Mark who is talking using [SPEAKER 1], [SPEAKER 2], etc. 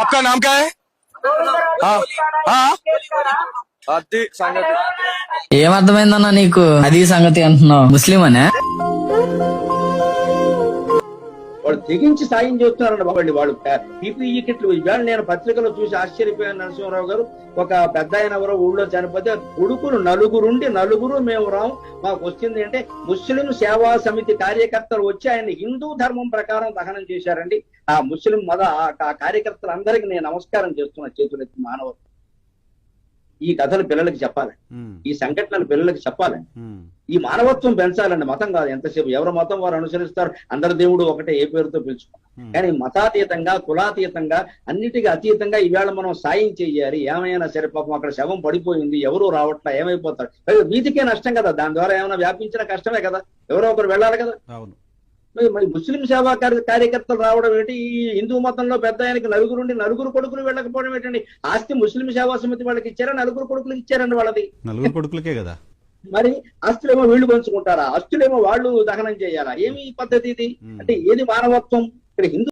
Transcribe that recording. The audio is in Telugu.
[SPEAKER 1] आपका नाम क्या है? हाँ हाँ అది సంగతి.
[SPEAKER 2] ఏమర్థమైందన్నా నీకు? అది సంగతి అంటున్నావు. ముస్లిం అనే?
[SPEAKER 3] వాళ్ళు తెగించి సాయం చేస్తున్నారండి బాబండి. వాళ్ళు పీపీఈ కిట్లు ఇవాళ నేను పత్రికలో చూసి ఆశ్చర్యపోయాను. నరసింహరావు గారు ఒక పెద్ద ఆయన ఎవరో ఊళ్ళో చనిపోతే కొడుకులు నలుగురు మేము రాము, మాకు వచ్చింది అంటే ముస్లిం సేవా సమితి కార్యకర్తలు వచ్చి ఆయన హిందూ ధర్మం ప్రకారం దహనం చేశారండి. ఆ ముస్లిం ఆ కార్యకర్తలందరికీ నేను నమస్కారం చేస్తున్నా చేతులెత్తి. మానవ ఈ కథలు పిల్లలకి చెప్పాలి, ఈ సంఘటనలు పిల్లలకి చెప్పాలి. ఈ మానవత్వం పెంచాలండి, మతం కాదు. ఎంతసేపు ఎవరి మతం వారు అనుసరిస్తారు, అందరి దేవుడు ఒకటే ఏ పేరుతో పిలుచుకున్నారు. కానీ మతాతీతంగా కులాతీతంగా అన్నిటికీ అతీతంగా ఈవేళ మనం సాయం చెయ్యాలి. ఏమైనా సరే పాపం అక్కడ శవం పడిపోయింది, ఎవరు రావట్లా, ఏమైపోతారు, వీధికే నష్టం కదా. దాని ద్వారా ఏమైనా వ్యాపించిన కష్టమే కదా, ఎవరో ఒకరు వెళ్ళాలి కదా. మరి ముస్లిం సేవా కార్యకర్తలు రావడం ఏంటి? ఈ హిందూ మతంలో పెద్ద ఆయనకి నలుగురు కొడుకులు వెళ్ళకపోవడం ఏంటండి? ఆస్తి ముస్లిం సేవా సమితి వాళ్ళకి ఇచ్చారా, నలుగురు కొడుకులకు ఇచ్చారండి. వాళ్ళది
[SPEAKER 4] నలుగురు కొడుకులకే కదా.
[SPEAKER 3] మరి ఆస్తులేమో వీళ్ళు పంచుకుంటారా, ఆస్తులేమో వాళ్ళు దహనం చేయాలా? ఏమి పద్ధతి ఇది? అంటే ఏది మానవత్వం? ఇక్కడ హిందూ